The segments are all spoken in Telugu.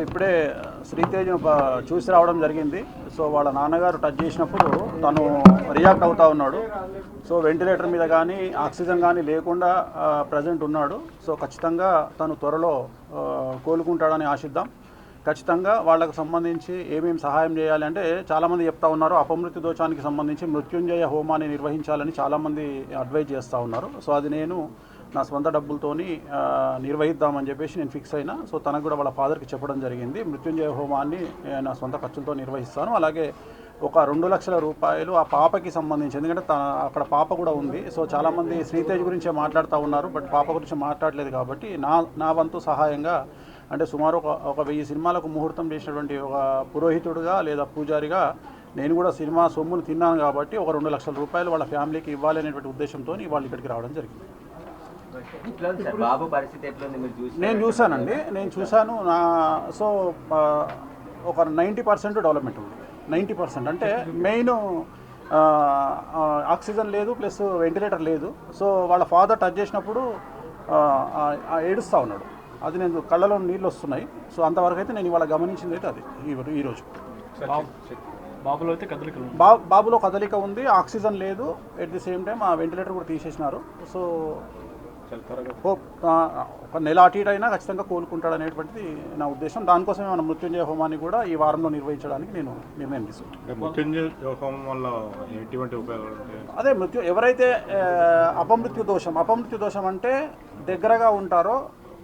ఇప్పుడే శ్రీతేజ్ను చూసి రావడం జరిగింది. సో వాళ్ళ నాన్నగారు టచ్ చేసినప్పుడు తను రియాక్ట్ అవుతూ ఉన్నాడు. సో వెంటిలేటర్ మీద కానీ ఆక్సిజన్ కానీ లేకుండా ప్రజెంట్ ఉన్నాడు. సో ఖచ్చితంగా తను త్వరలో కోలుకుంటాడని ఆశిద్దాం. ఖచ్చితంగా వాళ్ళకు సంబంధించి ఏమేమి సహాయం చేయాలి అంటే చాలామంది చెప్తా ఉన్నారు, అపమృత్యు దోషానికి సంబంధించి మృత్యుంజయ హోమాన్ని నిర్వహించాలని చాలామంది అడ్వైజ్ చేస్తూ ఉన్నారు. సో అది నేను నా సొంత డబ్బులతోని నిర్వహిద్దామని చెప్పేసి నేను ఫిక్స్ అయినా. సో తనకు కూడా వాళ్ళ ఫాదర్కి చెప్పడం జరిగింది, మృత్యుంజయ హోమాన్ని నా సొంత ఖర్చులతో నిర్వహిస్తాను. అలాగే ఒక 2 లక్షల రూపాయలు ఆ పాపకి సంబంధించి, ఎందుకంటే అక్కడ పాప కూడా ఉంది. సో చాలామంది శ్రీతేజ్ గురించే మాట్లాడుతూ ఉన్నారు, బట్ పాప గురించి మాట్లాడలేదు. కాబట్టి నా వంతు సహాయంగా అంటే సుమారు ఒక 1000 సినిమాలకు ముహూర్తం చేసినటువంటి ఒక పురోహితుడుగా లేదా పూజారిగా నేను కూడా సినిమా సొమ్మును తిన్నాను. కాబట్టి ఒక 2 లక్షల రూపాయలు వాళ్ళ ఫ్యామిలీకి ఇవ్వాలి అనేటువంటి ఉద్దేశంతో వాళ్ళు ఇక్కడికి రావడం జరిగింది. నేను చూశానండి, నేను చూశాను. సో ఒక 90% డెవలప్మెంట్ ఉంది. 90% అంటే మెయిన్ ఆక్సిజన్ లేదు, ప్లస్ వెంటిలేటర్ లేదు. సో వాళ్ళ ఫాదర్ టచ్ చేసినప్పుడు ఏడుస్తూ ఉన్నాడు. అది నేను కళ్ళలో నీళ్ళు వస్తున్నాయి. సో అంతవరకు అయితే నేను ఇవాళ గమనించింది అయితే అది ఈరోజు. బాబులో కదలిక ఉంది, ఆక్సిజన్ లేదు. ఎట్ ది సేమ్ టైం ఆ వెంటిలేటర్ కూడా తీసేసినారు. సో ఒక నెల అటు ఇటు అయినా ఖచ్చితంగా కోలుకుంటాడు అనేటువంటిది నా ఉద్దేశం. దానికోసమే మన మృత్యుంజయ హోమాన్ని కూడా ఈ వారంలో నిర్వహించడానికి నేను నిర్ణయం తీసుకున్నాను. మృత్యుంజయ హోమం వల్ల ఎటువంటి ఉపయోగాలు? అదే ఎవరైతే అపమృత్యు దోషం అంటే దగ్గరగా ఉంటారో,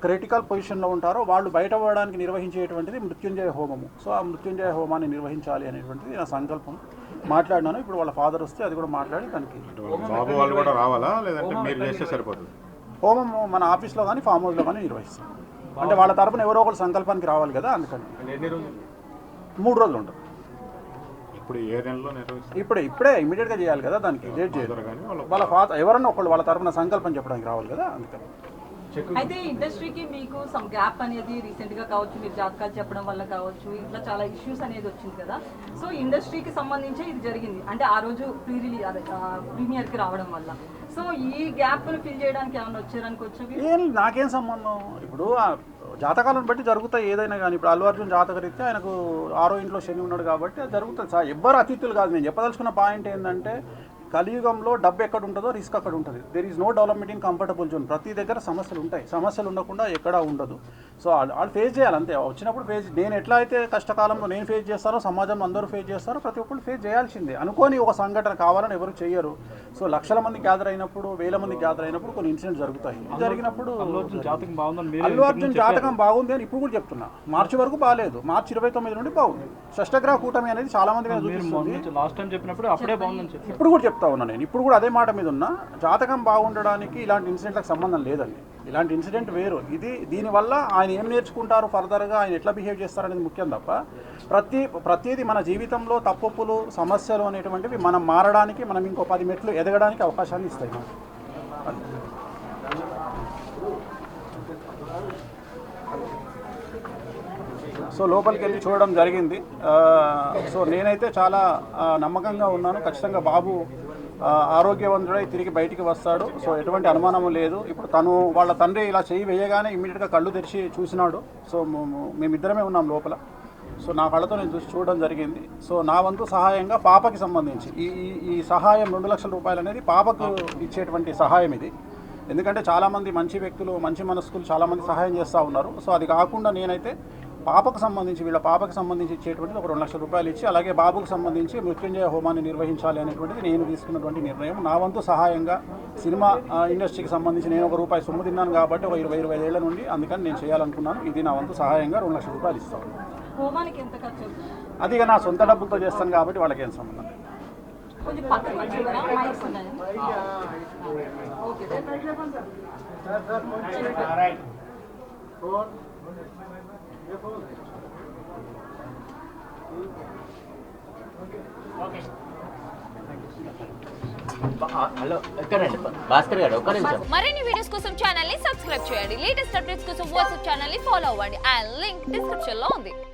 క్రిటికల్ పొజిషన్లో ఉంటారో వాళ్ళు బయటపడడానికి నిర్వహించేటువంటిది మృత్యుంజయ హోమము. సో ఆ మృత్యుంజయ హోమాన్ని నిర్వహించాలి అనేటువంటిది నా సంకల్పం. మాట్లాడినాను. ఇప్పుడు వాళ్ళ ఫాదర్ వస్తే అది కూడా మాట్లాడి దానికి బాబు వాళ్ళు కూడా రావాలా, లేదంటే మీరు చేస్తే సరిపోతుంది? హోమం మన ఆఫీస్లో కానీ ఫామ్ హౌస్లో కానీ నిర్వహిస్తాం. అంటే వాళ్ళ తరపున ఎవరో ఒకరు సంకల్పానికి రావాలి కదా, అందుకని 3 రోజులు ఉంటుంది. ఇప్పుడు ఏ నెలలో నిర్వహిస్తారు? ఇప్పుడే ఇమీడియట్గా చేయాలి కదా, దానికి డేట్ చేయాలి. వాళ్ళ ఫాదర్ ఎవరన్నా ఒకళ్ళు వాళ్ళ తరపున సంకల్పం చెప్పడానికి రావాలి కదా, అందుకని. అయితే ఇండస్ట్రీకి మీకు సమ్ గ్యాప్ అనేది రీసెంట్ గా కావచ్చు, మీరు జాతకాలు చెప్పడం వల్ల కావచ్చు, ఇట్లా చాలా ఇష్యూస్ అనేది వచ్చింది కదా. సో ఇండస్ట్రీకి సంబంధించి ఇది జరిగింది అంటే ఆ రోజు ప్రీమియర్ కి రావడం వల్ల. సో ఈ గ్యాప్ ను ఫిల్ చేయడానికి ఏమైనా వచ్చారనుకోవచ్చు? నాకేం సంబంధం. ఇప్పుడు జాతకాలను బట్టి జరుగుతాయి ఏదైనా కానీ. ఇప్పుడు అల్లు అర్జున్ జాతకరీత్యా ఆయనకు 6వ ఇంట్లో శని ఉన్నాడు కాబట్టి అది జరుగుతుంది. ఎవ్వరు అతిథులు కాదు. నేను చెప్పదలుచుకున్న పాయింట్ ఏంటంటే కలియుగంలో డబ్బు ఎక్కడ ఉంటుందో రిస్క్ అక్కడ ఉంటుంది. There is no development in comfortable zone. ప్రతి దగ్గర సమస్యలు ఉంటాయి. సమస్యలు ఉండకుండా ఎక్కడా ఉండదు. సో వాళ్ళు ఫేస్ చేయాలి అంతే. వచ్చినప్పుడు నేను ఎట్లా అయితే కష్టకాలంలో నేను ఫేస్ చేస్తానో సమాజంలో అందరూ ఫేస్ చేస్తారో ప్రతి ఒక్కరు ఫేస్ చేయాల్సిందే. అనుకోని ఒక సంఘటన కావాలని ఎవరు చేయరు. సో లక్షల మంది గ్యాదర్ అయినప్పుడు, 1000 మంది గ్యాదర్ అయినప్పుడు కొన్ని ఇన్సిడెంట్స్ జరుగుతాయి. జరిగినప్పుడు అల్లు అర్జున్ జాతకం బాగుంది అని ఇప్పుడు కూడా చెప్తున్నా. మార్చి వరకు బాగాలేదు, మార్చి 29 నుండి బాగుంది. షష్టగ్రహ కూటమి అనేది చాలా మంది ఇప్పుడు కూడా చెప్తా ఉన్నా. నేను ఇప్పుడు కూడా అదే మాట మీద ఉన్నా. జాతకం బాగుండడానికి ఇలాంటి ఇన్సిడెంట్లకు సంబంధం లేదండి. ఇలాంటి ఇన్సిడెంట్ వేరు. దీనివల్ల ఆయన ఏం నేర్చుకుంటారు, ఫర్దర్గా ఆయన ఎట్లా బిహేవ్ చేస్తారనేది ముఖ్యం తప్ప ప్రతిదీ మన జీవితంలో తప్పులు సమస్యలు అనేటువంటివి మనం మారడానికి, మనం ఇంకో 10 మెట్లు ఎదగడానికి అవకాశాన్ని ఇస్తాయి. సో లోపలికి వెళ్ళి చూడడం జరిగింది. సో నేనైతే చాలా నమ్మకంగా ఉన్నాను. ఖచ్చితంగా బాబు ఆరోగ్యవంతుడై తిరిగి బయటికి వస్తాడు. సో ఎటువంటి అనుమానము లేదు. ఇప్పుడు వాళ్ళ తండ్రి ఇలా చేయి వేయగానే ఇమ్మీడియట్గా కళ్ళు తెరిచి చూసినాడు. సో మేమిద్దరమే ఉన్నాం లోపల. సో నా కళ్ళతో నేను చూడడం జరిగింది. సో నా వంతు సహాయంగా పాపకి సంబంధించి ఈ సహాయం 2 లక్షల రూపాయలు అనేది పాపకు ఇచ్చేటువంటి సహాయం ఇది. ఎందుకంటే చాలామంది మంచి వ్యక్తులు, మంచి మనస్కులు చాలామంది సహాయం చేస్తూ ఉన్నారు. సో అది కాకుండా నేనైతే వీళ్ళ పాపకు సంబంధించి ఇచ్చేటువంటిది ఒక 2 లక్షల రూపాయలు ఇచ్చి, అలాగే బాబుకు సంబంధించి మృత్యుంజయ హోమాన్ని నిర్వహించాలి అనేటువంటిది నేను తీసుకున్నటువంటి నిర్ణయం. నా వంతు సహాయంగా సినిమా ఇండస్ట్రీకి సంబంధించి నేను ఒక రూపాయి సొమ్ము తిన్నాను కాబట్టి ఒక 20-25 ఏళ్ల నుండి, అందుకని నేను చేయాలనుకున్నాను. ఇది నా వంతు సహాయంగా 2 లక్షల రూపాయలు ఇస్తాను. అది నా సొంత డబ్బులతో చేస్తాను కాబట్టి వాళ్ళకి ఏం సంబంధం లేదు. హలో ఎక్కడండి భాస్కర్ గారు? ఒక్క నిమిషం. మరిన్ని వీడియోస్ కోసం ఛానల్ ని సబ్స్క్రైబ్ చేయండి. లేటెస్ట్ అప్డేట్స్ కోసం వాట్సాప్ ఛానల్ ని ఫాలో అవ్వండి. ఆ లింక్ డిస్క్రిప్షన్ లో ఉంది.